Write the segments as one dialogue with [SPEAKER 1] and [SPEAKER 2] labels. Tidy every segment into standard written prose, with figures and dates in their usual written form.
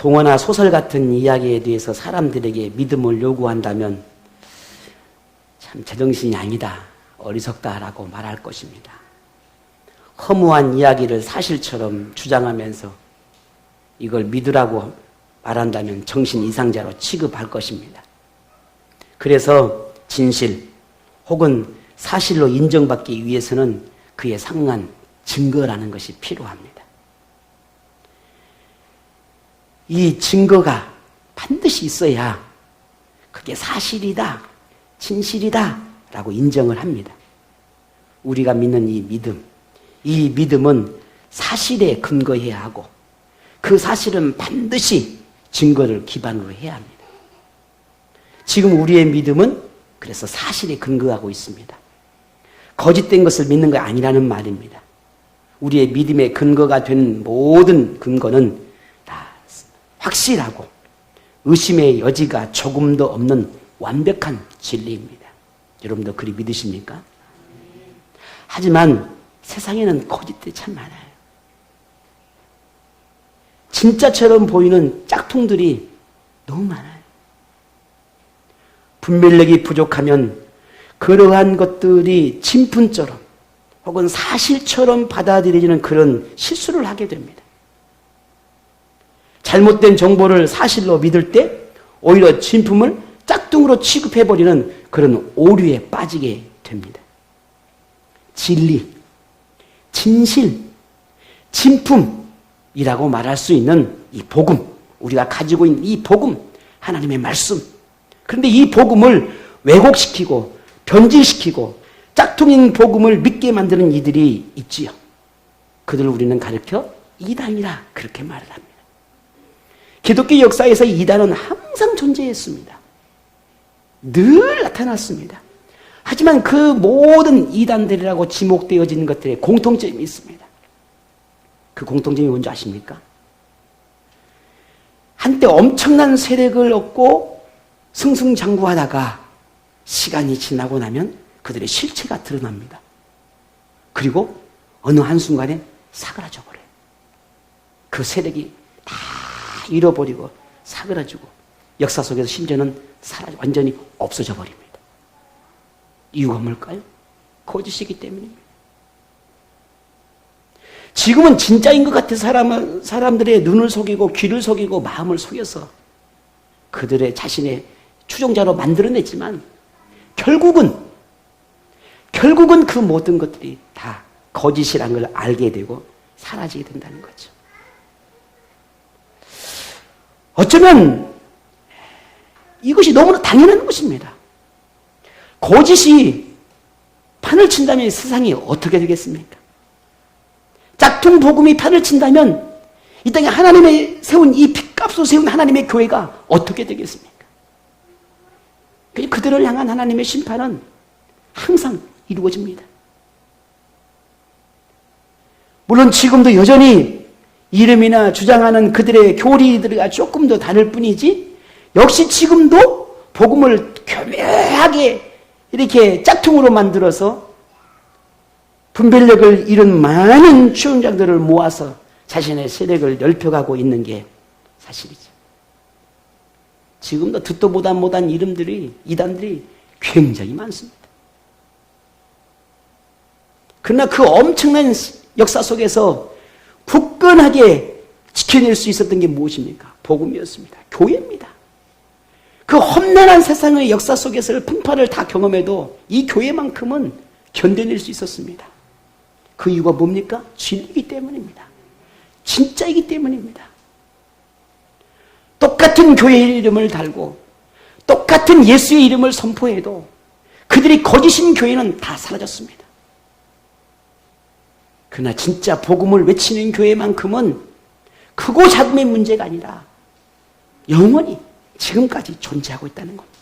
[SPEAKER 1] 동화나 소설 같은 이야기에 대해서 사람들에게 믿음을 요구한다면 참 제정신이 아니다, 어리석다라고 말할 것입니다. 허무한 이야기를 사실처럼 주장하면서 이걸 믿으라고 말한다면 정신 이상자로 취급할 것입니다. 그래서 진실 혹은 사실로 인정받기 위해서는 그에 상응한 증거라는 것이 필요합니다. 이 증거가 반드시 있어야 그게 사실이다, 진실이다 라고 인정을 합니다. 우리가 믿는 이 믿음은 사실에 근거해야 하고 그 사실은 반드시 증거를 기반으로 해야 합니다. 지금 우리의 믿음은 그래서 사실에 근거하고 있습니다. 거짓된 것을 믿는 거 아니라는 말입니다. 우리의 믿음의 근거가 된 모든 근거는 다 확실하고 의심의 여지가 조금도 없는 완벽한 진리입니다. 여러분도 그리 믿으십니까? 하지만 세상에는 거짓들이 참 많아요. 진짜처럼 보이는 짝퉁들이 너무 많아요. 분별력이 부족하면 그러한 것들이 진품처럼 혹은 사실처럼 받아들여지는 그런 실수를 하게 됩니다. 잘못된 정보를 사실로 믿을 때 오히려 진품을 짝퉁으로 취급해버리는 그런 오류에 빠지게 됩니다. 진리, 진실, 진품이라고 말할 수 있는 이 복음, 우리가 가지고 있는 이 복음, 하나님의 말씀. 그런데 이 복음을 왜곡시키고 변질시키고 짝퉁인 복음을 믿게 만드는 이들이 있지요. 그들을 우리는 가르쳐 이단이라 그렇게 말을 합니다. 기독교 역사에서 이단은 항상 존재했습니다. 늘 나타났습니다. 하지만 그 모든 이단들이라고 지목되어진 것들의 공통점이 있습니다. 그 공통점이 뭔지 아십니까? 한때 엄청난 세력을 얻고 승승장구하다가 시간이 지나고 나면 그들의 실체가 드러납니다. 그리고 어느 한순간에 사그라져 버려요. 그 세력이 다 잃어버리고 사그라지고 역사 속에서 심지어는 완전히 없어져 버립니다. 이유가 뭘까요? 거짓이기 때문입니다. 지금은 진짜인 것 같은 사람들의 눈을 속이고 귀를 속이고 마음을 속여서 그들의 자신의 추종자로 만들어냈지만 결국은 그 모든 것들이 다 거짓이라는 걸 알게 되고 사라지게 된다는 거죠. 어쩌면 이것이 너무나 당연한 것입니다. 거짓이 판을 친다면 세상이 어떻게 되겠습니까? 짝퉁 복음이 판을 친다면 이 땅에 하나님의 세운 이 핏값으로 세운 하나님의 교회가 어떻게 되겠습니까? 그들을 향한 하나님의 심판은 항상 이루어집니다. 물론 지금도 여전히 이름이나 주장하는 그들의 교리들과 조금 더 다를 뿐이지 역시 지금도 복음을 교묘하게 이렇게 짝퉁으로 만들어서 분별력을 잃은 많은 추종자들을 모아서 자신의 세력을 넓혀가고 있는 게 사실이죠. 지금도 듣도 보다 못한 이단들이 굉장히 많습니다. 그러나 그 엄청난 역사 속에서 굳건하게 지켜낼 수 있었던 게 무엇입니까? 복음이었습니다. 교회입니다. 그 험난한 세상의 역사 속에서의 풍파를 다 경험해도 이 교회만큼은 견뎌낼 수 있었습니다. 그 이유가 뭡니까? 진리이기 때문입니다. 진짜이기 때문입니다. 똑같은 교회의 이름을 달고 똑같은 예수의 이름을 선포해도 그들이 거짓인 교회는 다 사라졌습니다. 그러나 진짜 복음을 외치는 교회만큼은 크고 작음의 문제가 아니라 영원히 지금까지 존재하고 있다는 겁니다.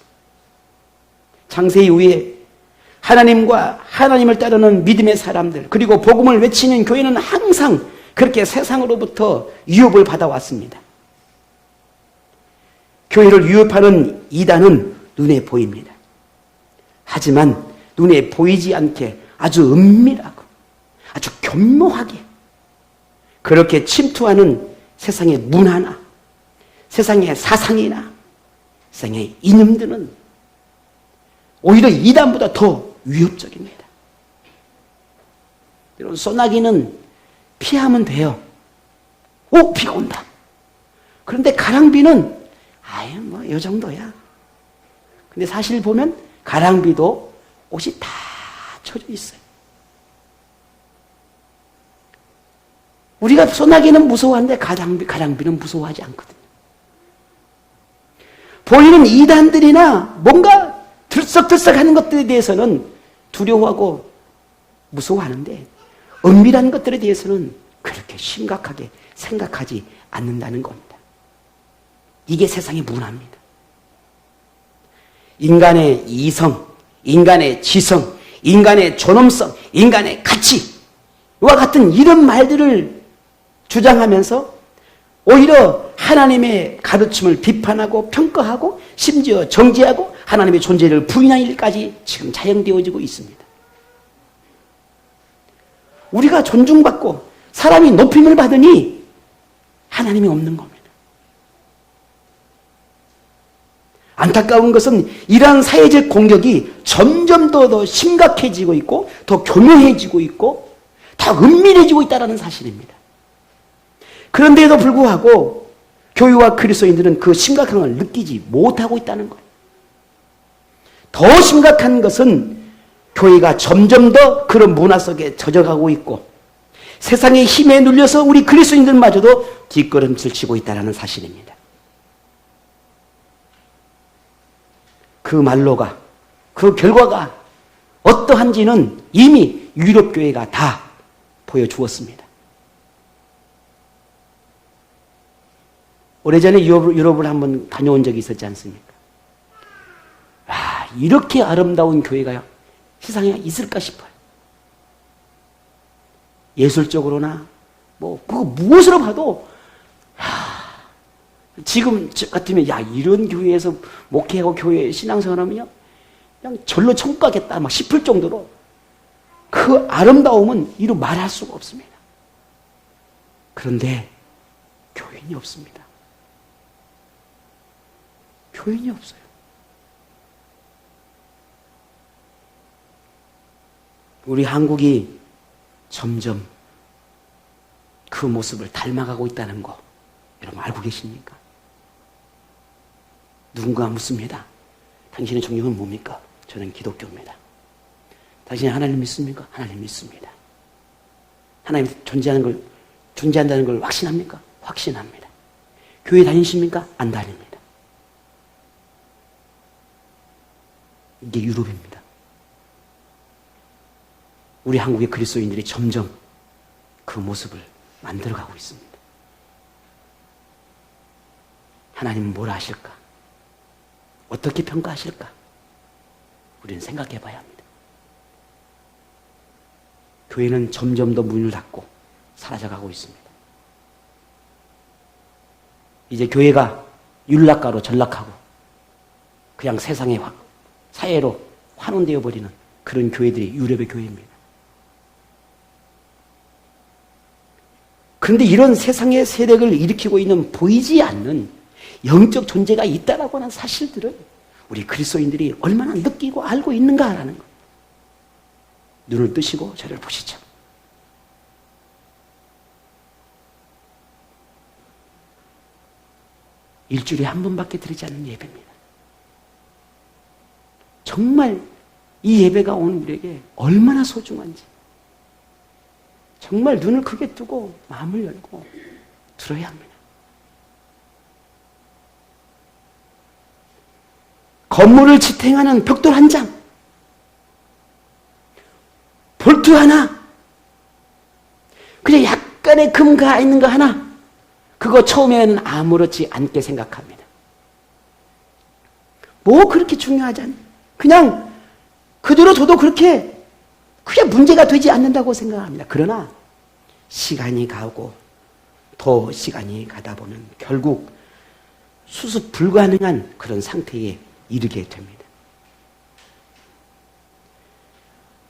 [SPEAKER 1] 창세 이후에 하나님과 하나님을 따르는 믿음의 사람들 그리고 복음을 외치는 교회는 항상 그렇게 세상으로부터 유혹을 받아왔습니다. 교회를 유혹하는 이단은 눈에 보입니다. 하지만 눈에 보이지 않게 아주 은밀하고 아주 교묘하게 그렇게 침투하는 세상의 문화나 세상의 사상이나 세상의 이념들은 오히려 이단보다 더 위협적입니다. 여러분, 소나기는 피하면 돼요. 오, 비가 온다. 그런데 가랑비는 아예 뭐 이 정도야. 근데 사실 보면 가랑비도 옷이 다 쳐져 있어요. 우리가 소나기는 무서워하는데 가랑비는 무서워하지 않거든요. 보이는 이단들이나 뭔가 들썩들썩하는 것들에 대해서는 두려워하고 무서워하는데 은밀한 것들에 대해서는 그렇게 심각하게 생각하지 않는다는 겁니다. 이게 세상의 문화입니다. 인간의 이성, 인간의 지성, 인간의 존엄성, 인간의 가치와 같은 이런 말들을 주장하면서 오히려 하나님의 가르침을 비판하고 평가하고 심지어 정죄하고 하나님의 존재를 부인하는 일까지 지금 자행되어지고 있습니다. 우리가 존중받고 사람이 높임을 받으니 하나님이 없는 겁니다. 안타까운 것은 이러한 사회적 공격이 점점 더 심각해지고 있고 더 교묘해지고 있고 더 은밀해지고 있다는 사실입니다. 그런데도 불구하고 교회와 그리스도인들은 그 심각한 걸 느끼지 못하고 있다는 거예요. 더 심각한 것은 교회가 점점 더 그런 문화 속에 젖어가고 있고 세상의 힘에 눌려서 우리 그리스도인들마저도 뒷걸음질 치고 있다는 사실입니다. 그 말로가, 그 결과가 어떠한지는 이미 유럽 교회가 다 보여주었습니다. 오래전에 유럽을 한번 다녀온 적이 있었지 않습니까? 이렇게 아름다운 교회가 세상에 있을까 싶어요. 예술적으로나 그거 무엇으로 봐도 지금 같으면 이런 교회에서 목회하고 교회 신앙생활하면요 그냥 절로 천국 가겠다 막 싶을 정도로 그 아름다움은 이루 말할 수가 없습니다. 그런데 교인이 없습니다. 교인이 없어요. 우리 한국이 점점 그 모습을 닮아가고 있다는 거 여러분 알고 계십니까? 누군가 묻습니다. 당신의 종교는 뭡니까? 저는 기독교입니다. 당신이 하나님 믿습니까? 하나님 믿습니다. 하나님 존재한다는 걸 확신합니까? 확신합니다. 교회 다니십니까? 안 다닙니다. 이게 유럽입니다. 우리 한국의 그리스도인들이 점점 그 모습을 만들어가고 있습니다. 하나님은 뭘 하실까? 어떻게 평가하실까? 우리는 생각해 봐야 합니다. 교회는 점점 더 문을 닫고 사라져가고 있습니다. 이제 교회가 윤락가로 전락하고 그냥 세상의 사회로 환원되어 버리는 그런 교회들이 유럽의 교회입니다. 그런데 이런 세상의 세력을 일으키고 있는 보이지 않는 영적 존재가 있다라고 하는 사실들을 우리 그리스도인들이 얼마나 느끼고 알고 있는가라는 것. 눈을 뜨시고 저를 보시죠. 일주일에 한 번밖에 드리지 않는 예배입니다. 정말 이 예배가 오는 우리에게 얼마나 소중한지 정말 눈을 크게 뜨고 마음을 열고 들어야 합니다. 건물을 지탱하는 벽돌 한 장, 볼트 하나, 그냥 약간의 금가 있는 거 하나, 그거 처음에는 아무렇지 않게 생각합니다. 뭐 그렇게 중요하지 않아요. 그냥 그대로 둬도 그렇게 크게 문제가 되지 않는다고 생각합니다. 그러나 시간이 가고 더 시간이 가다 보면 결국 수습 불가능한 그런 상태에 이르게 됩니다.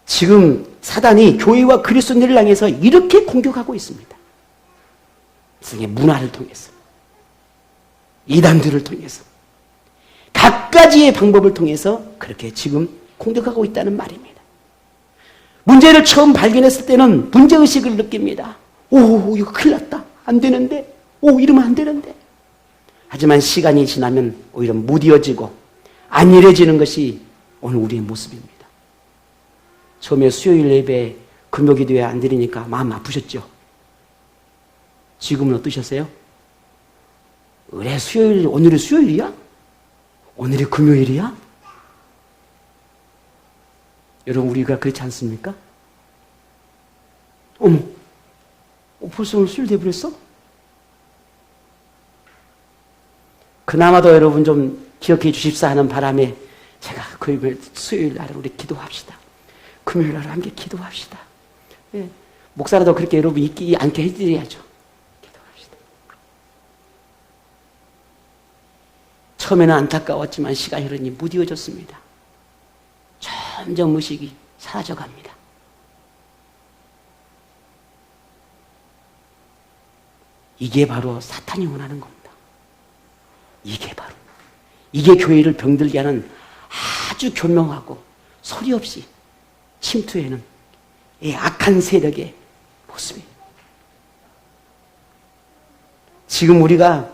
[SPEAKER 1] 지금 사단이 교회와 그리스도인들을 향해서 이렇게 공격하고 있습니다. 세상의 문화를 통해서. 이단들을 통해서 갖가지의 방법을 통해서 그렇게 지금 공격하고 있다는 말입니다. 문제를 처음 발견했을 때는 문제의식을 느낍니다. 오, 이거 큰일 났다. 안 되는데. 오, 이러면 안 되는데. 하지만 시간이 지나면 오히려 무뎌지고 안일해지는 것이 오늘 우리의 모습입니다. 처음에 수요일 예배 금요기도에 안 드리니까 마음 아프셨죠? 지금은 어떠셨어요? 그래, 수요일, 오늘이 수요일이야? 오늘이 금요일이야? 여러분, 우리가 그렇지 않습니까? 어머, 벌써 오늘 수요일 돼버렸어? 그나마도 여러분 좀 기억해 주십사 하는 바람에 제가 금요일, 수요일 날은 우리 기도합시다. 금요일 날은 함께 기도합시다. 예, 목사라도 그렇게 여러분 있지 않게 해드려야죠. 기도합시다. 처음에는 안타까웠지만 시간이 흐르니 무뎌졌습니다. 점점 의식이 사라져갑니다. 이게 바로 사탄이 원하는 겁니다. 이게 교회를 병들게 하는 아주 교명하고 소리 없이 침투하는 이 악한 세력의 모습이에요. 지금 우리가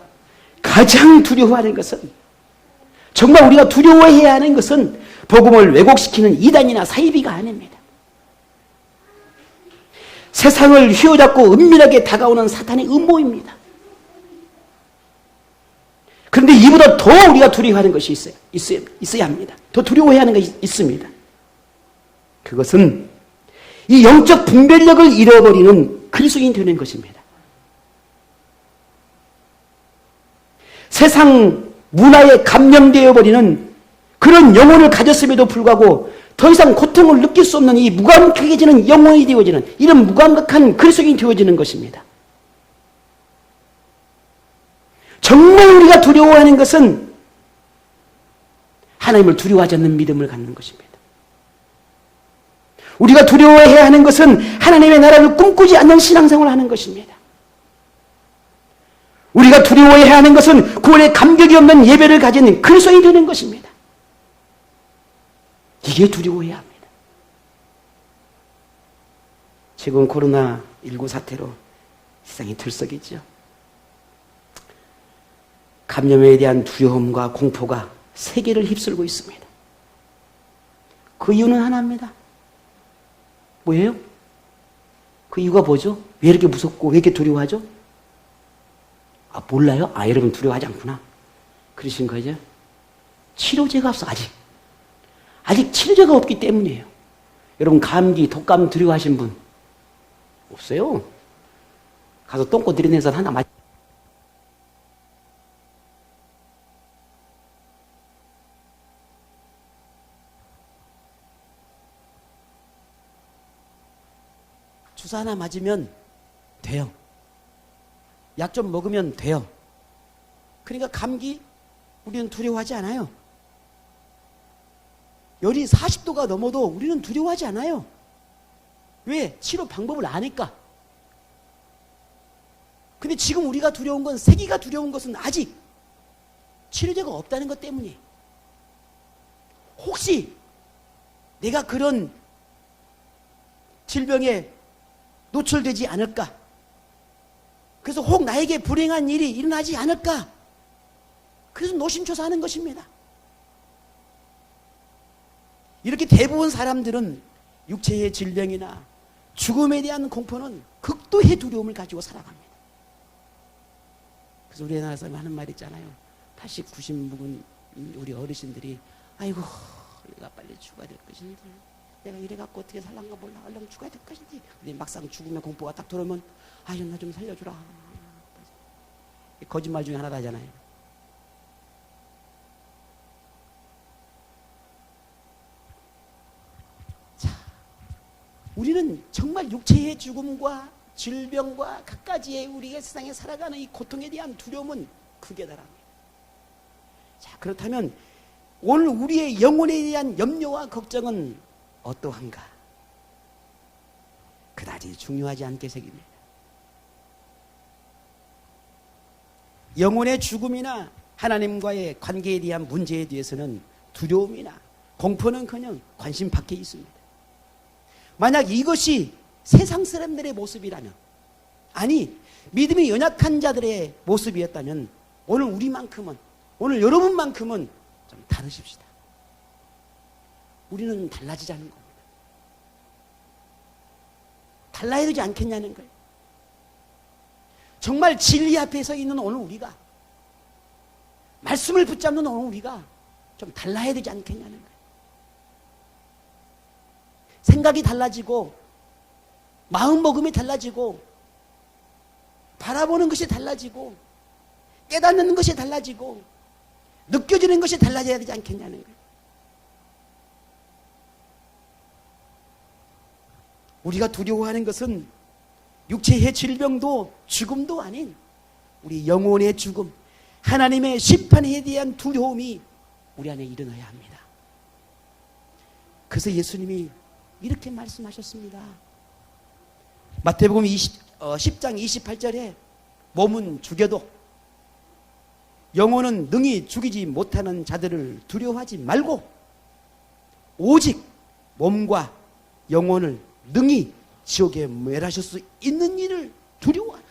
[SPEAKER 1] 가장 두려워하는 것은, 정말 우리가 두려워해야 하는 것은 복음을 왜곡시키는 이단이나 사이비가 아닙니다. 세상을 휘어잡고 은밀하게 다가오는 사탄의 음모입니다. 그런데 이보다 더 우리가 두려워하는 것이 있어야 합니다. 더 두려워해야 하는 것이 있습니다. 그것은 이 영적 분별력을 잃어버리는 그리스도인이 되는 것입니다. 세상 문화에 감염되어 버리는 그런 영혼을 가졌음에도 불구하고 더 이상 고통을 느낄 수 없는 이 무감각해지는 영혼이 되어지는, 이런 무감각한 그리스도인이 되어지는 것입니다. 정말 우리가 두려워하는 것은 하나님을 두려워하지 않는 믿음을 갖는 것입니다. 우리가 두려워해야 하는 것은 하나님의 나라를 꿈꾸지 않는 신앙생활을 하는 것입니다. 우리가 두려워해야 하는 것은 구원에 감격이 없는 예배를 가진 그리스도인이 되는 것입니다. 이게 두려워해야 합니다. 지금 코로나19 사태로 세상이 들썩이죠. 감염에 대한 두려움과 공포가 세계를 휩쓸고 있습니다. 그 이유는 하나입니다. 뭐예요? 그 이유가 뭐죠? 왜 이렇게 무섭고 왜 이렇게 두려워하죠? 아, 몰라요? 아, 여러분 두려워하지 않구나. 그러신 거죠? 치료제가 없어, 아직. 아직 치료제가 없기 때문이에요. 여러분 감기, 독감 두려워하신 분 없어요? 가서 똥꼬 들이내서 하나 맞. 주사 하나 맞으면 돼요. 약 좀 먹으면 돼요. 그러니까 감기 우리는 두려워하지 않아요. 열이 40도가 넘어도 우리는 두려워하지 않아요. 왜? 치료 방법을 아니까. 근데 지금 우리가 두려운 건, 세계가 두려운 것은 아직 치료제가 없다는 것 때문이에요. 혹시 내가 그런 질병에 노출되지 않을까? 그래서 혹 나에게 불행한 일이 일어나지 않을까? 그래서 노심초사하는 것입니다. 이렇게 대부분 사람들은 육체의 질병이나 죽음에 대한 공포는 극도의 두려움을 가지고 살아갑니다. 그래서 우리나라에서 하는 말 있잖아요. 80, 90 묵은 우리 어르신들이 아이고 내가 빨리 죽어야 될 것인지, 내가 이래갖고 어떻게 살란가 몰라, 얼른 죽어야 될 것인지. 근데 막상 죽음의 공포가 딱 들어오면 아유 나 좀 살려주라. 거짓말 중에 하나잖아요. 자, 우리는 정말 육체의 죽음과 질병과 갖가지의 우리가 세상에 살아가는 이 고통에 대한 두려움은 크게 달합니다. 자, 그렇다면 오늘 우리의 영혼에 대한 염려와 걱정은 어떠한가? 그다지 중요하지 않게 생깁니다. 영혼의 죽음이나 하나님과의 관계에 대한 문제에 대해서는 두려움이나 공포는커녕 관심 밖에 있습니다. 만약 이것이 세상 사람들의 모습이라면, 아니 믿음이 연약한 자들의 모습이었다면 오늘 우리만큼은, 오늘 여러분만큼은 좀 다르십시다. 우리는 달라지자는 겁니다. 달라야 되지 않겠냐는 거예요. 정말 진리 앞에 서 있는 오늘 우리가, 말씀을 붙잡는 오늘 우리가 좀 달라야 되지 않겠냐는 거예요. 생각이 달라지고 마음먹음이 달라지고 바라보는 것이 달라지고 깨닫는 것이 달라지고 느껴지는 것이 달라져야 되지 않겠냐는 거예요. 우리가 두려워하는 것은 육체의 질병도 죽음도 아닌 우리 영혼의 죽음, 하나님의 심판에 대한 두려움이 우리 안에 일어나야 합니다. 그래서 예수님이 이렇게 말씀하셨습니다. 마태복음 10장 28절에 몸은 죽여도 영혼은 능히 죽이지 못하는 자들을 두려워하지 말고 오직 몸과 영혼을 능히 지옥에 멸하실 수 있는 일을 두려워하라.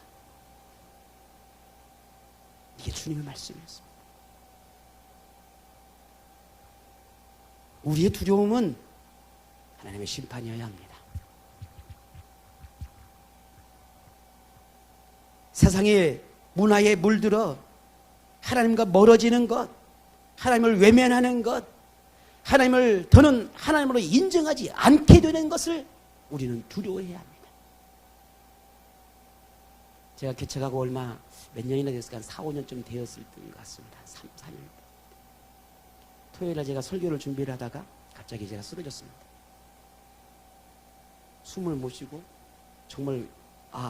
[SPEAKER 1] 이게 주님의 말씀이었습니다. 우리의 두려움은 하나님의 심판이어야 합니다. 세상의 문화에 물들어 하나님과 멀어지는 것, 하나님을 외면하는 것, 하나님을 더는 하나님으로 인정하지 않게 되는 것을 우리는 두려워해야 합니다. 제가 개척하고 얼마 몇 년이나 됐을까? 한 4, 5년쯤 되었을 것 같습니다. 3, 4년. 토요일에 제가 설교를 준비를 하다가 갑자기 제가 쓰러졌습니다. 숨을 못 쉬고 정말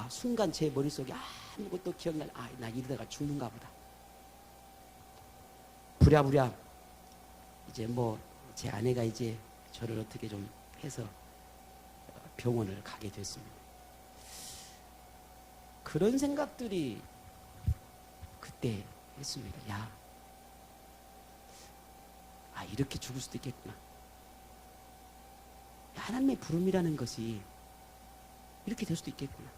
[SPEAKER 1] 순간 제 머릿속에 아무것도 나 이러다가 죽는가 보다. 부랴부랴 이제 제 아내가 이제 저를 어떻게 좀 해서 병원을 가게 됐습니다. 그런 생각들이 그때 했습니다. 이렇게 죽을 수도 있겠구나. 하나님의 부름이라는 것이 이렇게 될 수도 있겠구나.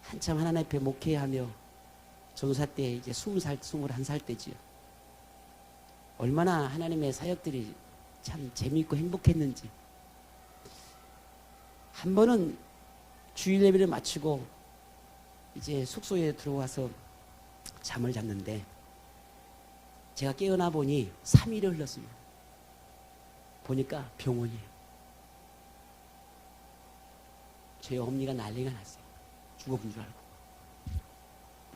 [SPEAKER 1] 한참 하나님 앞에 목회하며 전사 때 이제 20살, 21살 때지요. 얼마나 하나님의 사역들이 참 재미있고 행복했는지. 한 번은 주일 예배를 마치고 이제 숙소에 들어와서 잠을 잤는데 제가 깨어나 보니 3일이 흘렀습니다. 보니까 병원이에요. 제 어머니가 난리가 났어요. 죽어본 줄 알고.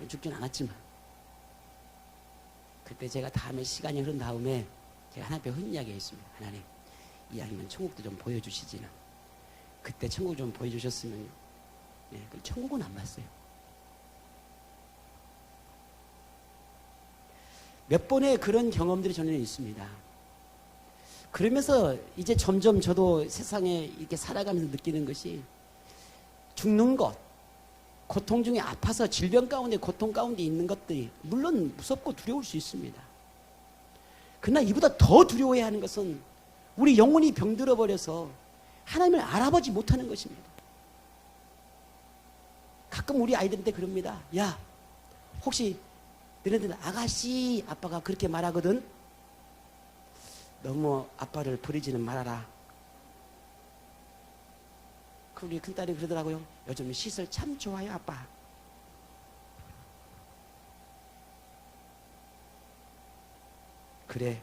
[SPEAKER 1] 죽진 않았지만. 그때 제가 다음에 시간이 흐른 다음에 제가 하나님 앞에 헌 이야기가 있습니다. 하나님, 이야기면 천국도 좀 보여주시지는. 그때 천국 좀 보여주셨으면, 천국은 안 봤어요. 몇 번의 그런 경험들이 저는 있습니다. 그러면서 이제 점점 저도 세상에 이렇게 살아가면서 느끼는 것이 죽는 것, 고통 중에 아파서 질병 가운데 고통 가운데 있는 것들이 물론 무섭고 두려울 수 있습니다. 그러나 이보다 더 두려워해야 하는 것은 우리 영혼이 병들어 버려서 하나님을 알아보지 못하는 것입니다. 가끔 우리 아이들한테 그럽니다. 야, 혹시 너네들 아가씨 아빠가 그렇게 말하거든. 너무 아빠를 버리지는 말아라. 우리 큰딸이 그러더라고요. 요즘 시설 참 좋아요, 아빠. 그래,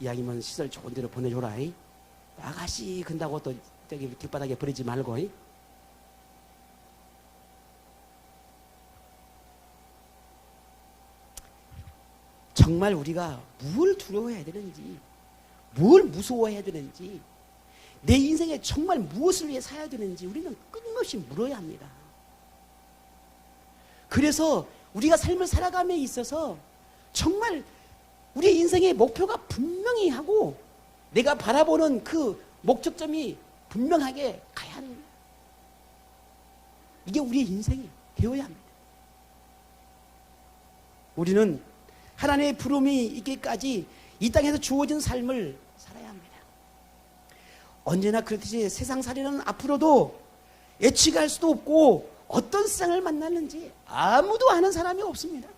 [SPEAKER 1] 이왕이면 시설 좋은 데로 보내줘라. 아가씨 근다고 또 저기 길바닥에 버리지 말고. 정말 우리가 뭘 두려워해야 되는지, 뭘 무서워해야 되는지, 내 인생에 정말 무엇을 위해 살아야 되는지 우리는 끊임없이 물어야 합니다. 그래서 우리가 삶을 살아감에 있어서 정말 우리의 인생의 목표가 분명히 하고 내가 바라보는 그 목적점이 분명하게 가야 하는 거예요. 이게 우리의 인생이 되어야 합니다. 우리는 하나님의 부름이 있기까지 이 땅에서 주어진 삶을 살아야 합니다. 언제나 그렇듯이 세상살이는 앞으로도 예측할 수도 없고 어떤 세상을 만났는지 아무도 아는 사람이 없습니다.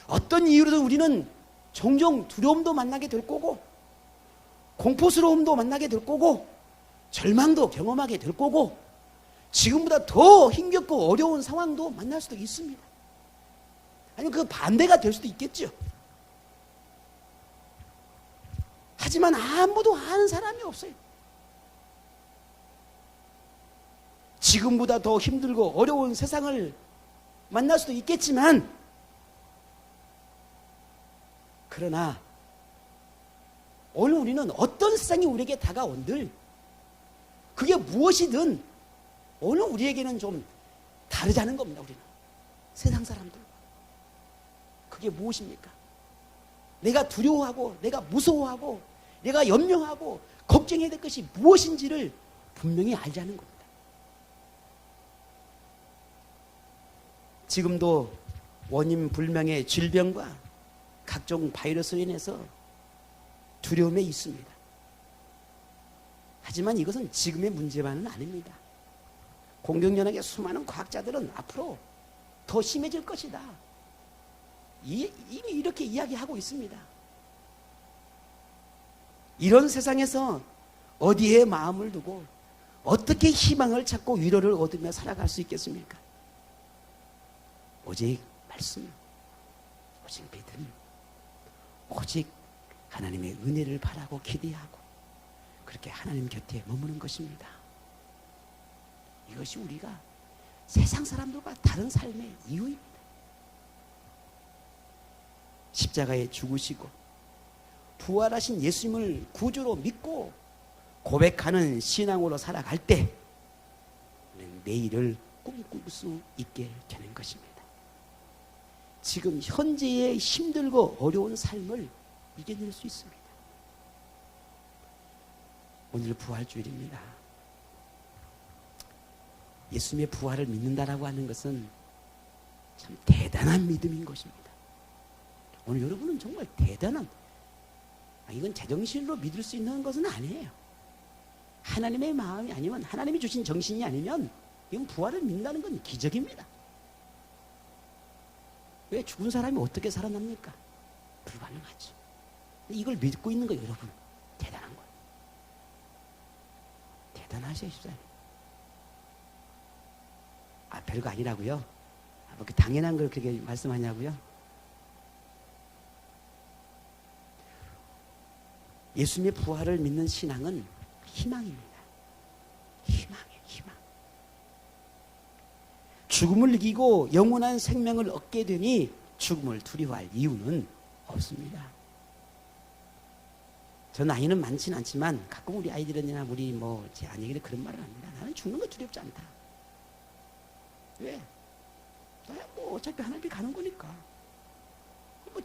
[SPEAKER 1] 어떤 이유로든 우리는 종종 두려움도 만나게 될 거고 공포스러움도 만나게 될 거고 절망도 경험하게 될 거고 지금보다 더 힘겹고 어려운 상황도 만날 수도 있습니다. 아니면 그 반대가 될 수도 있겠죠. 하지만 아무도 아는 사람이 없어요. 지금보다 더 힘들고 어려운 세상을 만날 수도 있겠지만 그러나 오늘 우리는 어떤 세상이 우리에게 다가온들 그게 무엇이든 오늘 우리에게는 좀 다르자는 겁니다. 우리는 세상 사람들과 그게 무엇입니까? 내가 두려워하고 내가 무서워하고 내가 염려하고 걱정해야 될 것이 무엇인지를 분명히 알자는 겁니다. 지금도 원인 불명의 질병과 각종 바이러스로 인해서 두려움에 있습니다. 하지만 이것은 지금의 문제만은 아닙니다. 공경연합의 수많은 과학자들은 앞으로 더 심해질 것이다. 이미 이렇게 이야기하고 있습니다. 이런 세상에서 어디에 마음을 두고 어떻게 희망을 찾고 위로를 얻으며 살아갈 수 있겠습니까? 오직 말씀, 오직 믿음, 오직 하나님의 은혜를 바라고 기대하고 그렇게 하나님 곁에 머무는 것입니다. 이것이 우리가 세상 사람들과 다른 삶의 이유입니다. 십자가에 죽으시고 부활하신 예수님을 구주로 믿고 고백하는 신앙으로 살아갈 때 내일을 꿈꿀 수 있게 되는 것입니다. 지금 현재의 힘들고 어려운 삶을 이겨낼 수 있습니다. 오늘 부활주일입니다. 예수님의 부활을 믿는다라고 하는 것은 참 대단한 믿음인 것입니다. 오늘 여러분은 정말 대단한, 이건 제정신으로 믿을 수 있는 것은 아니에요. 하나님의 마음이 아니면, 하나님이 주신 정신이 아니면 이건 부활을 믿는다는 건 기적입니다. 왜 죽은 사람이 어떻게 살아납니까? 불가능하죠. 이걸 믿고 있는 거예요, 여러분. 대단한 거예요. 대단하셔요, 집사님. 별거 아니라고요? 그렇게 당연한 걸 그렇게 말씀하냐고요? 예수님의 부활을 믿는 신앙은 희망입니다. 희망이에요, 희망. 죽음을 이기고 영원한 생명을 얻게 되니 죽음을 두려워할 이유는 없습니다. 전 아이는 많지는 않지만 가끔 우리 아이들이나 우리 제 아내에게 그런 말을 합니다. 나는 죽는 거 두렵지 않다. 왜? 나야 어차피 하나님이 가는 거니까.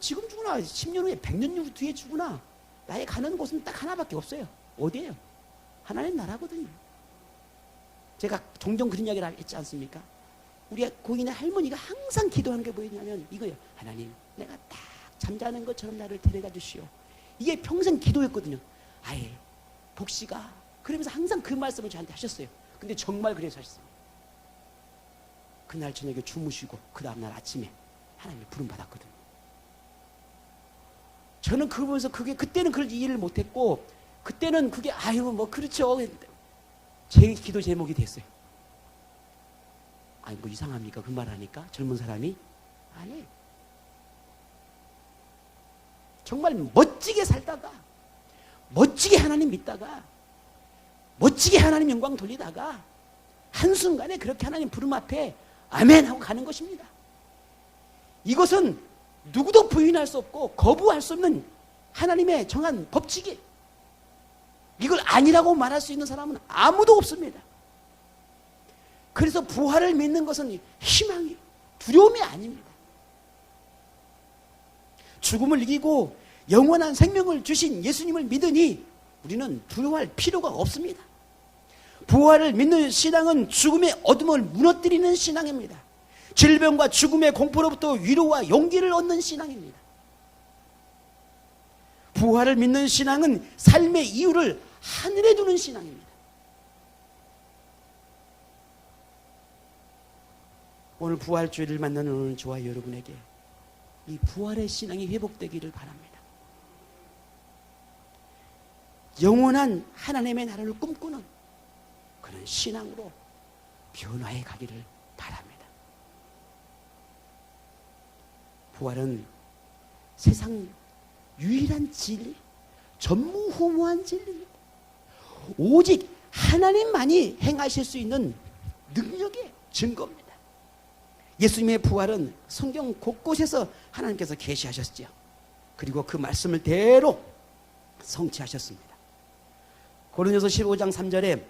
[SPEAKER 1] 지금 죽으나 10년 후에 100년 뒤에 죽으나 나의 가는 곳은 딱 하나밖에 없어요. 어디예요? 하나님 나라거든요. 제가 종종 그런 이야기를 했지 않습니까? 우리 고인의 할머니가 항상 기도하는 게 뭐였냐면 이거예요. 하나님, 내가 딱 잠자는 것처럼 나를 데려가 주시오. 이게 평생 기도였거든요. 아예 복시가 그러면서 항상 그 말씀을 저한테 하셨어요. 근데 정말 그래서 하셨어요. 그날 저녁에 주무시고 그 다음날 아침에 하나님의 부름 받았거든요. 저는 그거 보면서 그때는 그걸 이해를 못했고 그때는 그게 그렇죠. 제 기도 제목이 됐어요. 이상합니까? 그 말 하니까 젊은 사람이? 아니, 정말 멋지게 살다가 멋지게 하나님 믿다가 멋지게 하나님 영광 돌리다가 한순간에 그렇게 하나님 부름 앞에 아멘 하고 가는 것입니다. 이것은 누구도 부인할 수 없고 거부할 수 없는 하나님의 정한 법칙이에요. 이걸 아니라고 말할 수 있는 사람은 아무도 없습니다. 그래서 부활을 믿는 것은 희망이에요. 두려움이 아닙니다. 죽음을 이기고 영원한 생명을 주신 예수님을 믿으니 우리는 두려워할 필요가 없습니다. 부활을 믿는 신앙은 죽음의 어둠을 무너뜨리는 신앙입니다. 질병과 죽음의 공포로부터 위로와 용기를 얻는 신앙입니다. 부활을 믿는 신앙은 삶의 이유를 하늘에 두는 신앙입니다. 오늘 부활주의를 만나는 오늘 저와 여러분에게 이 부활의 신앙이 회복되기를 바랍니다. 영원한 하나님의 나라를 꿈꾸는 그런 신앙으로 변화해 가기를 바랍니다. 부활은 세상 유일한 진리, 전무후무한 진리입니다. 오직 하나님만이 행하실 수 있는 능력의 증거입니다. 예수님의 부활은 성경 곳곳에서 하나님께서 계시하셨죠. 그리고 그 말씀을 대로 성취하셨습니다. 고린도서 15장 3절에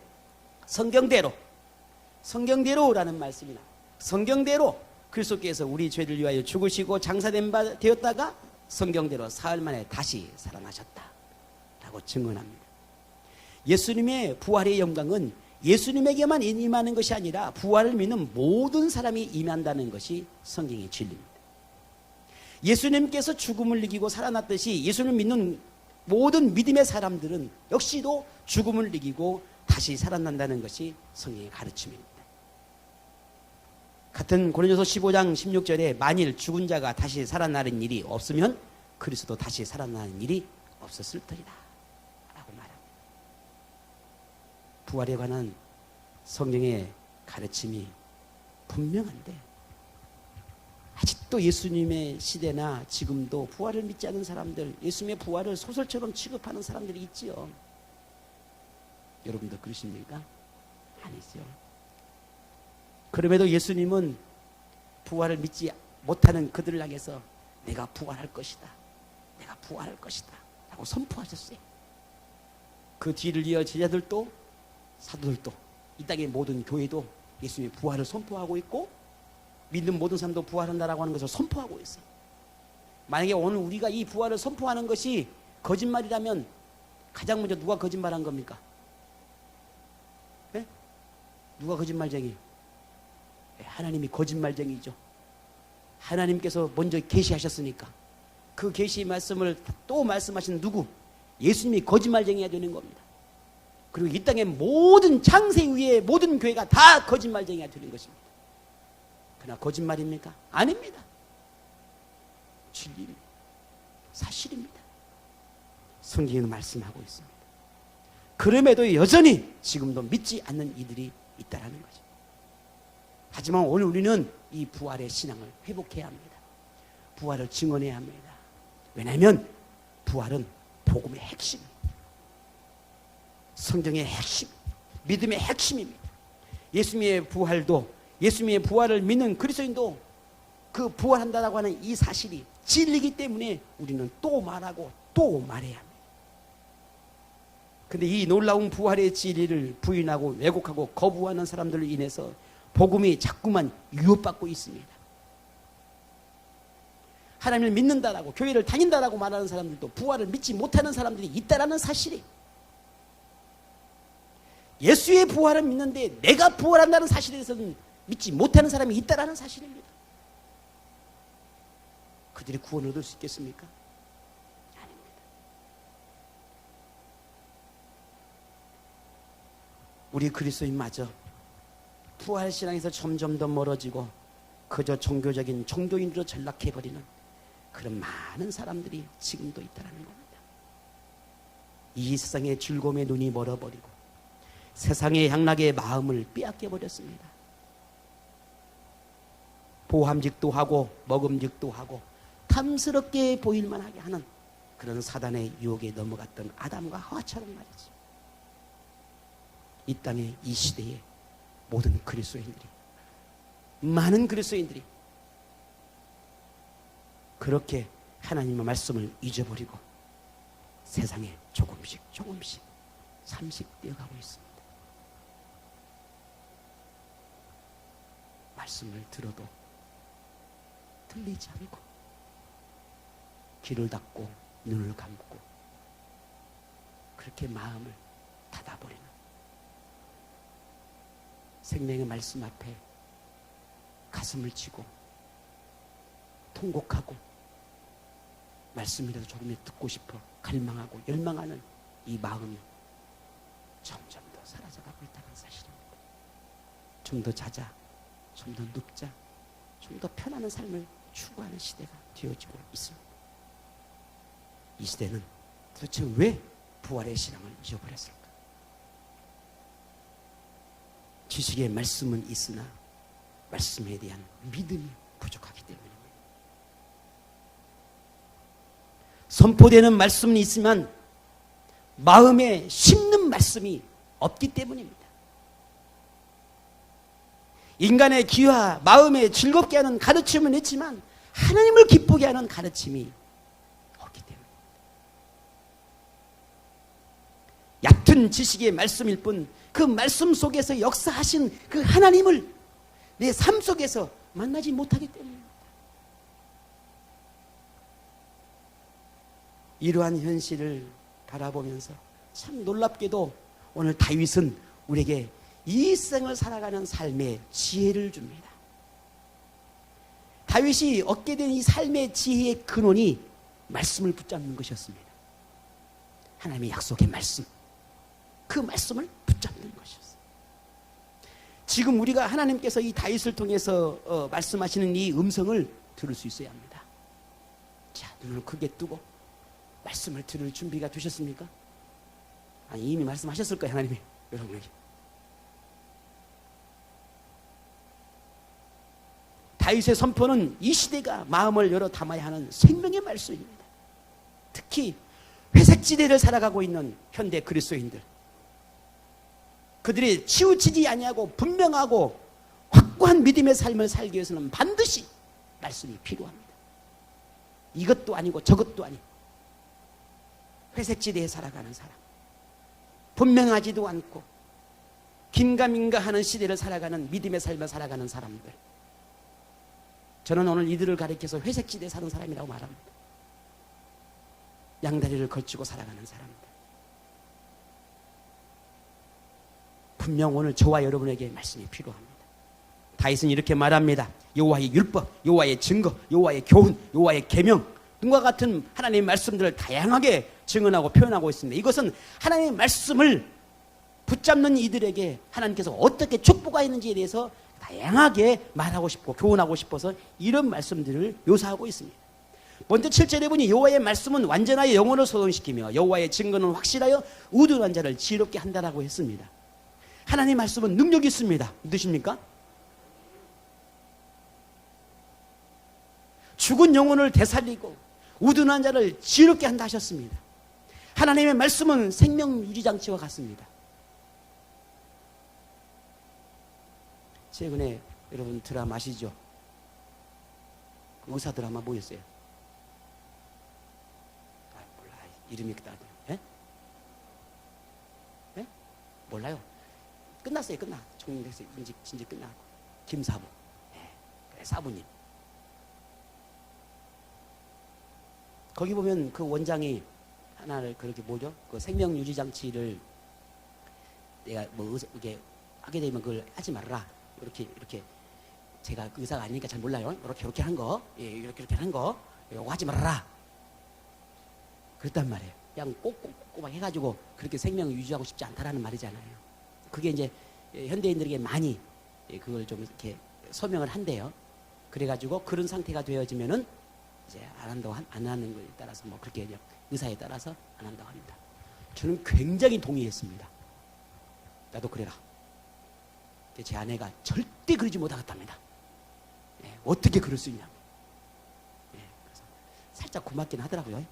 [SPEAKER 1] 성경대로라는 말씀이 나와요. 성경대로 그리스도께서 우리 죄를 위하여 죽으시고 장사된 바 되었다가 성경대로 사흘 만에 다시 살아나셨다라고 증언합니다. 예수님의 부활의 영광은 예수님에게만 임하는 것이 아니라 부활을 믿는 모든 사람이 임한다는 것이 성경의 진리입니다. 예수님께서 죽음을 이기고 살아났듯이 예수님을 믿는 모든 믿음의 사람들은 역시도 죽음을 이기고 다시 살아난다는 것이 성경의 가르침입니다. 같은 고린도서 15장 16절에 만일 죽은 자가 다시 살아나는 일이 없으면 그리스도 다시 살아나는 일이 없었을 터이다 라고 말합니다. 부활에 관한 성경의 가르침이 분명한데 아직도 예수님의 시대나 지금도 부활을 믿지 않는 사람들, 예수님의 부활을 소설처럼 취급하는 사람들이 있지요. 여러분도 그러십니까? 아니죠. 그럼에도 예수님은 부활을 믿지 못하는 그들을 향해서 내가 부활할 것이다, 내가 부활할 것이다 라고 선포하셨어요. 그 뒤를 이어 제자들도 사도들도 이 땅의 모든 교회도 예수님의 부활을 선포하고 있고 믿는 모든 사람도 부활한다라고 하는 것을 선포하고 있어요. 만약에 오늘 우리가 이 부활을 선포하는 것이 거짓말이라면 가장 먼저 누가 거짓말한 겁니까? 네? 누가 거짓말쟁이? 하나님이 거짓말쟁이죠. 하나님께서 먼저 계시하셨으니까 그 계시 말씀을 또 말씀하신 누구? 예수님이 거짓말쟁이가 되는 겁니다. 그리고 이 땅의 모든 창세 위의 모든 교회가 다 거짓말쟁이가 되는 것입니다. 그러나 거짓말입니까? 아닙니다. 진리입니다. 사실입니다. 성경에는 말씀하고 있습니다. 그럼에도 여전히 지금도 믿지 않는 이들이 있다는 거죠. 하지만 오늘 우리는 이 부활의 신앙을 회복해야 합니다. 부활을 증언해야 합니다. 왜냐하면 부활은 복음의 핵심, 성경의 핵심, 믿음의 핵심입니다. 예수님의 부활도, 예수님의 부활을 믿는 그리스도인도 그 부활한다라고 하는 이 사실이 진리이기 때문에 우리는 또 말하고 또 말해야 합니다. 그런데 이 놀라운 부활의 진리를 부인하고 왜곡하고 거부하는 사람들로 인해서 복음이 자꾸만 유혹받고 있습니다. 하나님을 믿는다라고, 교회를 다닌다라고 말하는 사람들도 부활을 믿지 못하는 사람들이 있다라는 사실이, 예수의 부활을 믿는데 내가 부활한다는 사실에 대해서는 믿지 못하는 사람이 있다라는 사실입니다. 그들이 구원을 얻을 수 있겠습니까? 아닙니다. 우리 그리스도인마저 부활신앙에서 점점 더 멀어지고 그저 종교적인 종교인으로 전락해버리는 그런 많은 사람들이 지금도 있다는 겁니다. 이 세상의 즐거움에 눈이 멀어버리고 세상의 향락의 마음을 빼앗겨버렸습니다. 보함직도 하고 먹음직도 하고 탐스럽게 보일만 하게 하는 그런 사단의 유혹에 넘어갔던 아담과 하와처럼 말이죠. 이 땅의 이 시대에 모든 그리스도인들이, 많은 그리스도인들이 그렇게 하나님의 말씀을 잊어버리고 세상에 조금씩 삼식되어 가고 있습니다. 말씀을 들어도 들리지 않고 귀를 닫고 눈을 감고 그렇게 마음을 닫아버리는, 생명의 말씀 앞에 가슴을 치고 통곡하고 말씀이라도 조금이라도 듣고 싶어 갈망하고 열망하는 이 마음이 점점 더 사라져가고 있다는 사실입니다. 좀 더 자자, 좀 더 눕자, 좀 더 편안한 삶을 추구하는 시대가 되어지고 있습니다. 이 시대는 도대체 왜 부활의 신앙을 잊어버렸을까? 지식의 말씀은 있으나 말씀에 대한 믿음이 부족하기 때문입니다. 선포되는 말씀은 있지만 마음에 심는 말씀이 없기 때문입니다. 인간의 귀와 마음에 즐겁게 하는 가르침은 있지만 하나님을 기쁘게 하는 가르침이 없기 때문입니다. 얕은 지식의 말씀일 뿐 그 말씀 속에서 역사하신 그 하나님을 내 삶 속에서 만나지 못하기 때문입니다. 이러한 현실을 바라보면서 참 놀랍게도 오늘 다윗은 우리에게 이 생을 살아가는 삶의 지혜를 줍니다. 다윗이 얻게 된 이 삶의 지혜의 근원이 말씀을 붙잡는 것이었습니다. 하나님의 약속의 말씀, 그 말씀을 붙잡는 것이었어요. 지금 우리가 하나님께서 이 다윗을 통해서 말씀하시는 이 음성을 들을 수 있어야 합니다. 자, 눈을 크게 뜨고 말씀을 들을 준비가 되셨습니까? 아니, 이미 말씀하셨을 거예요, 하나님이 여러분에게. 다윗의 선포는 이 시대가 마음을 열어 담아야 하는 생명의 말씀입니다. 특히 회색지대를 살아가고 있는 현대 그리스도인들, 그들이 치우치지 아니하고 분명하고 확고한 믿음의 삶을 살기 위해서는 반드시 말씀이 필요합니다. 이것도 아니고 저것도 아니고 회색지대에 살아가는 사람, 분명하지도 않고 긴가민가하는 시대를 살아가는 믿음의 삶을 살아가는 사람들, 저는 오늘 이들을 가리켜서 회색지대에 사는 사람이라고 말합니다. 양다리를 걸치고 살아가는 사람들. 분명 오늘 저와 여러분에게 말씀이 필요합니다. 다윗은 이렇게 말합니다. 여호와의 율법, 여호와의 증거, 여호와의 교훈, 여호와의 계명 등과 같은 하나님의 말씀들을 다양하게 증언하고 표현하고 있습니다. 이것은 하나님의 말씀을 붙잡는 이들에게 하나님께서 어떻게 축복하였는지에 대해서 다양하게 말하고 싶고 교훈하고 싶어서 이런 말씀들을 묘사하고 있습니다. 먼저 7절에 보니 여호와의 말씀은 완전하여 영혼을 소동시키며 여호와의 증거는 확실하여 우둔한 자를 지혜롭게 한다라고 했습니다. 하나님의 말씀은 능력이 있습니다. 믿으십니까? 죽은 영혼을 되살리고 우둔한 자를 지혜롭게 한다 하셨습니다. 하나님의 말씀은 생명 유지장치와 같습니다. 최근에 여러분 드라마 아시죠? 의사 드라마 뭐였어요? 몰라. 이름이 그다지. 예? 예? 몰라요. 끝났어요. 총리됐어요. 진직 끝나고. 김사부. 예. 그래, 사부님. 거기 보면 그 원장이 하나를 그렇게 뭐죠? 그 생명 유지 장치를 내가 뭐 이게 하게 되면 그걸 하지 말아라. 이렇게 제가 그 의사가 아니니까 잘 몰라요. 이렇게 한 거, 예, 이렇게 한 거, 이거 하지 말아라. 그랬단 말이에요. 그냥 꼭꼭 해가지고 그렇게 생명을 유지하고 싶지 않다라는 말이잖아요. 그게 이제 현대인들에게 많이 그걸 좀 이렇게 서명을 한대요. 그래가지고 그런 상태가 되어지면은 이제 안 한다고 안 하는 거에 따라서 뭐 그렇게 의사에 따라서 안 한다고 합니다. 저는 굉장히 동의했습니다. 나도 그래라. 제 아내가 절대 그러지 못하겠답니다. 예, 어떻게 그럴 수 있냐. 예, 그래서 살짝 고맙긴 하더라고요. 예.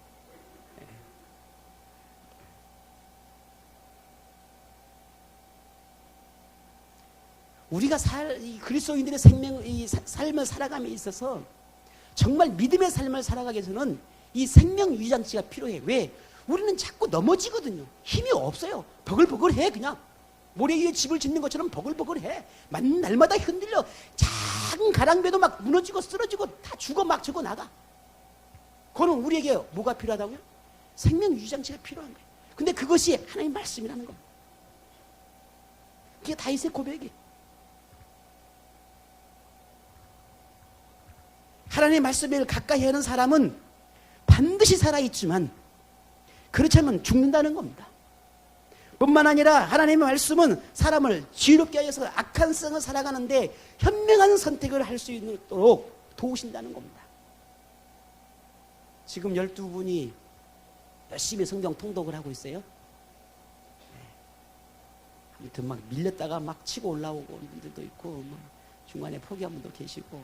[SPEAKER 1] 우리가 이 그리스도인들의 이 삶을 살아감에 있어서 정말 믿음의 삶을 살아가기 위해서는 이 생명 유지장치가 필요해. 왜? 우리는 자꾸 넘어지거든요. 힘이 없어요. 버글버글해 그냥. 모래 위에 집을 짓는 것처럼 버글버글해. 날마다 흔들려. 작은 가랑비도 막 무너지고 쓰러지고 다 죽어 막 죽어 나가. 그거는 우리에게 뭐가 필요하다고요? 생명 유지장치가 필요한 거예요. 근데 그것이 하나님의 말씀이라는 겁니다. 그게 다윗의 고백이에요. 하나님의 말씀을 가까이 하는 사람은 반드시 살아있지만 그렇지 않으면 죽는다는 겁니다. 뿐만 아니라 하나님의 말씀은 사람을 지혜롭게 하여서 악한 성을 살아가는데 현명한 선택을 할 수 있도록 도우신다는 겁니다. 지금 12분이 열심히 성경 통독을 하고 있어요. 아무튼 막 밀렸다가 막 치고 올라오고 분들도 있고, 뭐 중간에 포기한 분도 계시고,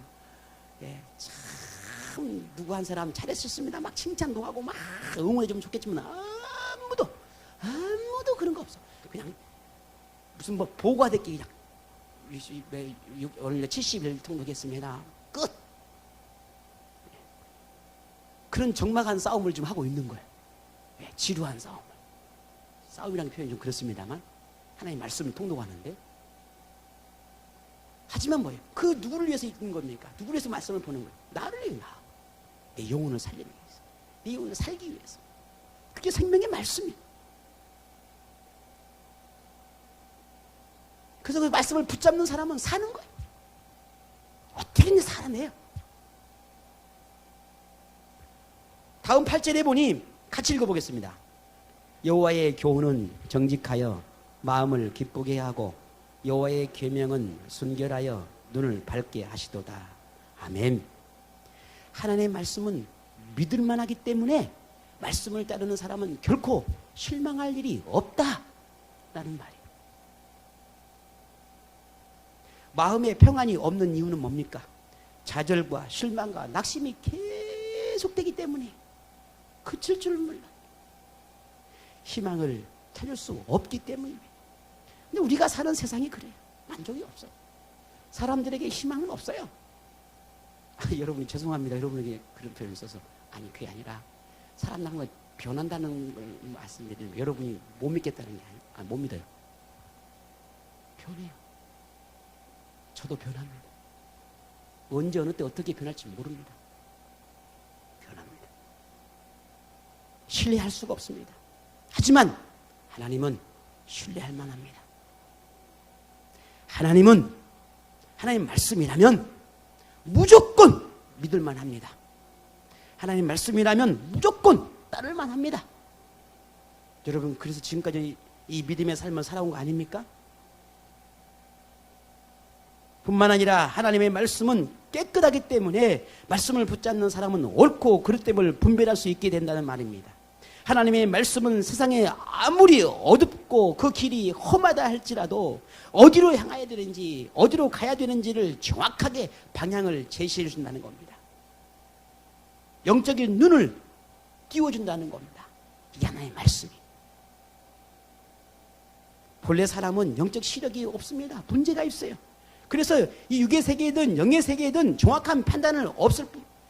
[SPEAKER 1] 참 누구 한 사람 잘했었습니다 막 칭찬도 하고 막 응원해주면 좋겠지만 아무도 그런 거 없어. 그냥 무슨 뭐 보고가 됐기 그냥 오늘 70일 통독했습니다. 끝. 그런 적막한 싸움을 좀 하고 있는 거예요. 지루한 싸움을. 싸움이라는 표현이 좀 그렇습니다만 하나님 말씀을 통독하는데, 하지만 뭐예요? 그 누구를 위해서 있는 겁니까? 누구를 위해서 말씀을 보는 거예요? 나를 위해, 내 영혼을 살리기 위해서, 내 영혼을 살기 위해서. 그게 생명의 말씀이에요. 그래서 그 말씀을 붙잡는 사람은 사는 거예요. 어떻게든 살아내요. 다음 8절에 보니 같이 읽어보겠습니다. 여호와의 교훈은 정직하여 마음을 기쁘게 하고 여호와의 계명은 순결하여 눈을 밝게 하시도다. 아멘. 하나님의 말씀은 믿을만하기 때문에 말씀을 따르는 사람은 결코 실망할 일이 없다라는 말이에요. 마음에 평안이 없는 이유는 뭡니까? 좌절과 실망과 낙심이 계속되기 때문에 그칠 줄 몰라. 희망을 찾을 수 없기 때문입니다. 근데 우리가 사는 세상이 그래요. 만족이 없어요. 사람들에게 희망은 없어요. 여러분이 죄송합니다. 여러분에게 그런 표현을 써서. 아니, 그게 아니라 사람 나는 걸 변한다는 걸 말씀드리면 여러분이 못 믿겠다는 게 아니에요. 못 믿어요. 변해요. 저도 변합니다. 언제 어느 때 어떻게 변할지 모릅니다. 변합니다. 신뢰할 수가 없습니다. 하지만 하나님은 신뢰할 만합니다. 하나님은 하나님 말씀이라면 무조건 믿을 만합니다. 하나님 말씀이라면 무조건 따를 만합니다. 여러분, 그래서 지금까지 이 믿음의 삶을 살아온 거 아닙니까? 뿐만 아니라 하나님의 말씀은 깨끗하기 때문에 말씀을 붙잡는 사람은 옳고 그릇됨을 분별할 수 있게 된다는 말입니다. 하나님의 말씀은 세상에 아무리 어둡고 그 길이 험하다 할지라도 어디로 향해야 되는지, 어디로 가야 되는지를 정확하게 방향을 제시해 준다는 겁니다. 영적인 눈을 띄워준다는 겁니다. 이게 하나님의 말씀이. 본래 사람은 영적 시력이 없습니다. 문제가 있어요. 그래서 이 육의 세계든 영의 세계든 정확한 판단을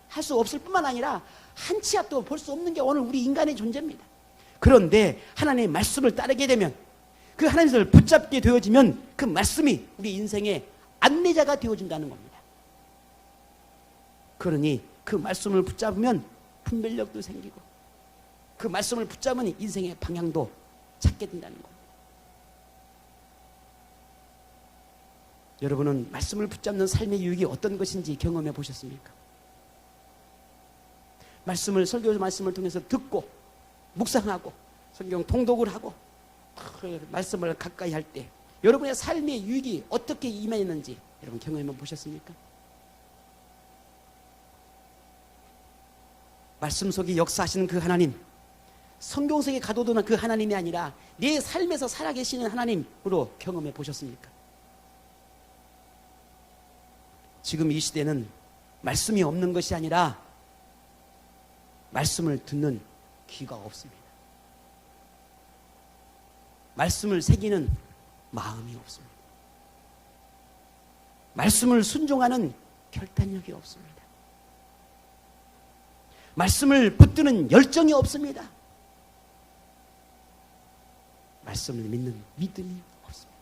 [SPEAKER 1] 할 수 없을 뿐만 아니라 한 치 앞도 볼 수 없는 게 오늘 우리 인간의 존재입니다. 그런데 하나님의 말씀을 따르게 되면, 그 하나님을 붙잡게 되어지면 그 말씀이 우리 인생의 안내자가 되어준다는 겁니다. 그러니 그 말씀을 붙잡으면 분별력도 생기고 그 말씀을 붙잡으면 인생의 방향도 찾게 된다는 겁니다. 여러분은 말씀을 붙잡는 삶의 유익이 어떤 것인지 경험해 보셨습니까? 설교 말씀을 통해서 듣고 묵상하고 성경 통독을 하고 그 말씀을 가까이 할 때 여러분의 삶의 유익이 어떻게 임했는지 여러분 경험해 보셨습니까? 말씀 속에 역사하시는 그 하나님, 성경 속에 가둬두는 그 하나님이 아니라 내 삶에서 살아계시는 하나님으로 경험해 보셨습니까? 지금 이 시대는 말씀이 없는 것이 아니라 말씀을 듣는 귀가 없습니다. 말씀을 새기는 마음이 없습니다. 말씀을 순종하는 결단력이 없습니다. 말씀을 붙드는 열정이 없습니다. 말씀을 믿는 믿음이 없습니다.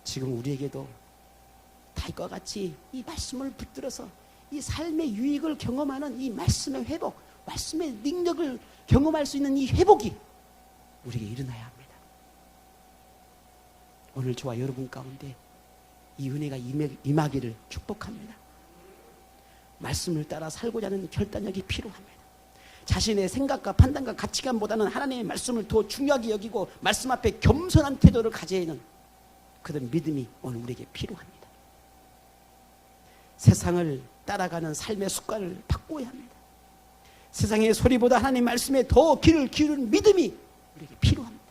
[SPEAKER 1] 지금 우리에게도 다윗과 같이 이 말씀을 붙들어서 이 삶의 유익을 경험하는 이 말씀의 회복, 말씀의 능력을 경험할 수 있는 이 회복이 우리에게 일어나야 합니다. 오늘 저와 여러분 가운데 이 은혜가 임하기를 축복합니다. 말씀을 따라 살고자 하는 결단력이 필요합니다. 자신의 생각과 판단과 가치관보다는 하나님의 말씀을 더 중요하게 여기고 말씀 앞에 겸손한 태도를 가져야 하는 그런 믿음이 오늘 우리에게 필요합니다. 세상을 따라가는 삶의 습관을 바꿔야 합니다. 세상의 소리보다 하나님 말씀에 더 귀를 기울이는 믿음이 우리에게 필요합니다.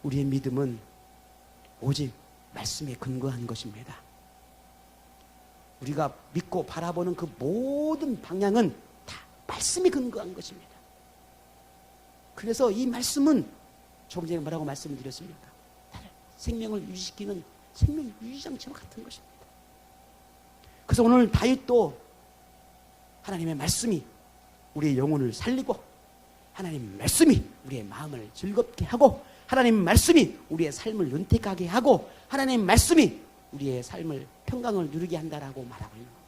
[SPEAKER 1] 우리의 믿음은 오직 말씀에 근거한 것입니다. 우리가 믿고 바라보는 그 모든 방향은 다 말씀에 근거한 것입니다. 그래서 이 말씀은 조금 전에 뭐라고 말씀을 드렸습니까? 나를 생명을 유지시키는 생명 유지장치와 같은 것입니다. 그래서 오늘 다윗도 하나님의 말씀이 우리의 영혼을 살리고 하나님 말씀이 우리의 마음을 즐겁게 하고 하나님 말씀이 우리의 삶을 윤택하게 하고 하나님 말씀이 우리의 삶을 평강을 누리게 한다라고 말하고 있는 겁니다.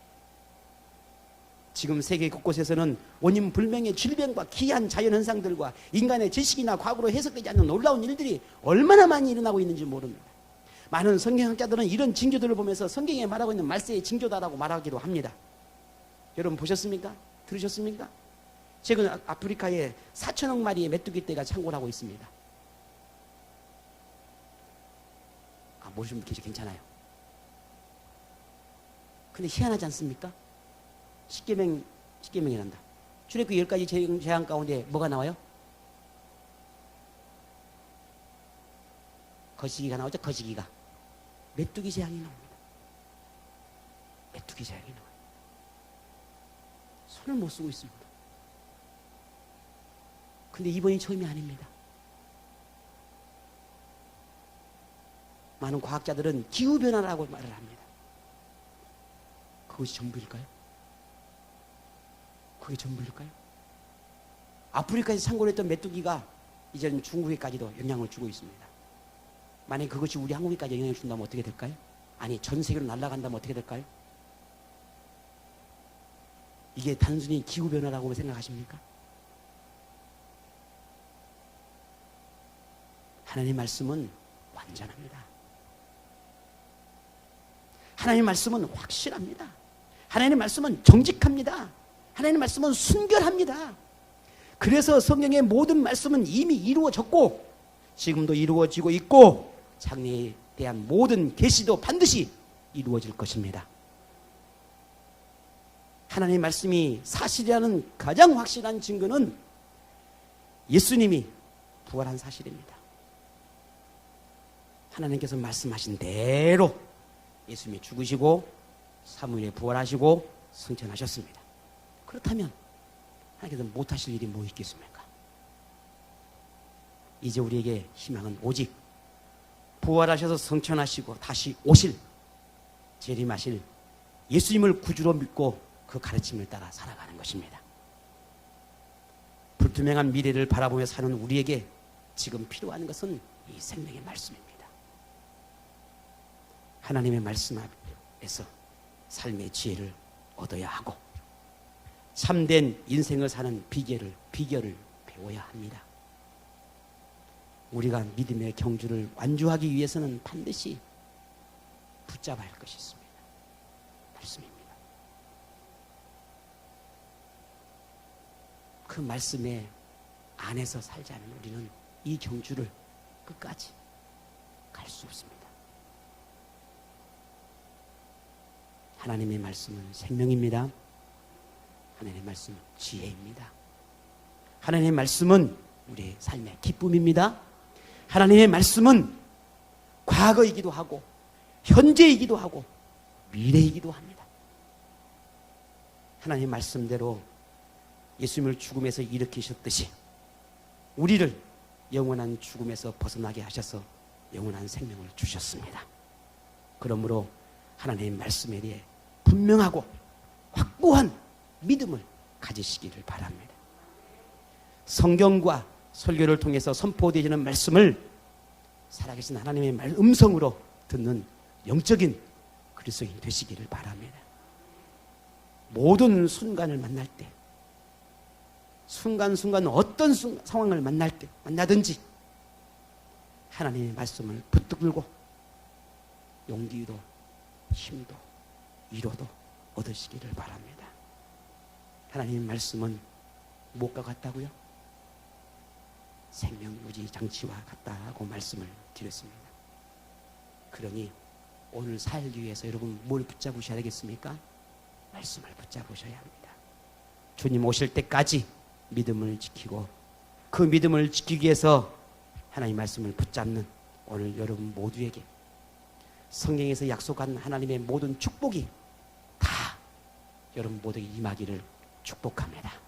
[SPEAKER 1] 지금 세계 곳곳에서는 원인 불명의 질병과 기이한 자연현상들과 인간의 지식이나 과거로 해석되지 않는 놀라운 일들이 얼마나 많이 일어나고 있는지 모릅니다. 많은 성경학자들은 이런 징조들을 보면서 성경에 말하고 있는 말세의 징조다라고 말하기도 합니다. 여러분 보셨습니까? 들으셨습니까? 최근 아프리카에 4천억 마리의 메뚜기 떼가 창궐 하고 있습니다. 모르시는 분 계시 괜찮아요. 근데 희한하지 않습니까? 십계명이란다. 출애굽기 10가지 재앙 가운데 뭐가 나와요? 거시기가 나오죠. 거시기가. 메뚜기 재앙이 나옵니다. 메뚜기 재앙이 나와요. 손을 못 쓰고 있습니다. 근데 이번이 처음이 아닙니다. 많은 과학자들은 기후변화라고 말을 합니다. 그것이 전부일까요? 그게 전부일까요? 아프리카에서 창궐했던 메뚜기가 이제는 중국에까지도 영향을 주고 있습니다. 만약에 그것이 우리 한국에까지 영향을 준다면 어떻게 될까요? 아니 전 세계로 날아간다면 어떻게 될까요? 이게 단순히 기후변화라고 생각하십니까? 하나님의 말씀은 완전합니다. 하나님의 말씀은 확실합니다. 하나님의 말씀은 정직합니다. 하나님의 말씀은 순결합니다. 그래서 성경의 모든 말씀은 이미 이루어졌고 지금도 이루어지고 있고 장래에 대한 모든 계시도 반드시 이루어질 것입니다. 하나님의 말씀이 사실이라는 가장 확실한 증거는 예수님이 부활한 사실입니다. 하나님께서 말씀하신 대로 예수님이 죽으시고 3일에 부활하시고 승천하셨습니다. 그렇다면 하나님께서 못하실 일이 뭐 있겠습니까? 이제 우리에게 희망은 오직 부활하셔서 승천하시고 다시 오실 재림하실 예수님을 구주로 믿고 그 가르침을 따라 살아가는 것입니다. 불투명한 미래를 바라보며 사는 우리에게 지금 필요한 것은 이 생명의 말씀입니다. 하나님의 말씀 앞에서 삶의 지혜를 얻어야 하고 참된 인생을 사는 비결을 배워야 합니다. 우리가 믿음의 경주를 완주하기 위해서는 반드시 붙잡아야 할 것이 있습니다. 말씀입니다. 그 말씀의 안에서 살지 않으면 우리는 이 경주를 끝까지 갈 수 없습니다. 하나님의 말씀은 생명입니다. 하나님의 말씀은 지혜입니다. 하나님의 말씀은 우리의 삶의 기쁨입니다. 하나님의 말씀은 과거이기도 하고 현재이기도 하고 미래이기도 합니다. 하나님의 말씀대로 예수님을 죽음에서 일으키셨듯이 우리를 영원한 죽음에서 벗어나게 하셔서 영원한 생명을 주셨습니다. 그러므로 하나님의 말씀에 대해 분명하고 확고한 믿음을 가지시기를 바랍니다. 성경과 설교를 통해서 선포되어지는 말씀을 살아계신 하나님의 음성으로 듣는 영적인 그리스도인 되시기를 바랍니다. 모든 순간을 만날 때 순간순간 어떤 상황을 만나든지 하나님의 말씀을 붙들고 용기도 힘도 위로도 얻으시기를 바랍니다. 하나님의 말씀은 무엇과 같다고요? 생명유지 장치와 같다고 말씀을 드렸습니다. 그러니 오늘 살기 위해서 여러분 뭘 붙잡으셔야 되겠습니까? 말씀을 붙잡으셔야 합니다. 주님 오실 때까지 믿음을 지키고 그 믿음을 지키기 위해서 하나님의 말씀을 붙잡는 오늘 여러분 모두에게 성경에서 약속한 하나님의 모든 축복이 다 여러분 모두에게 임하기를 축복합니다.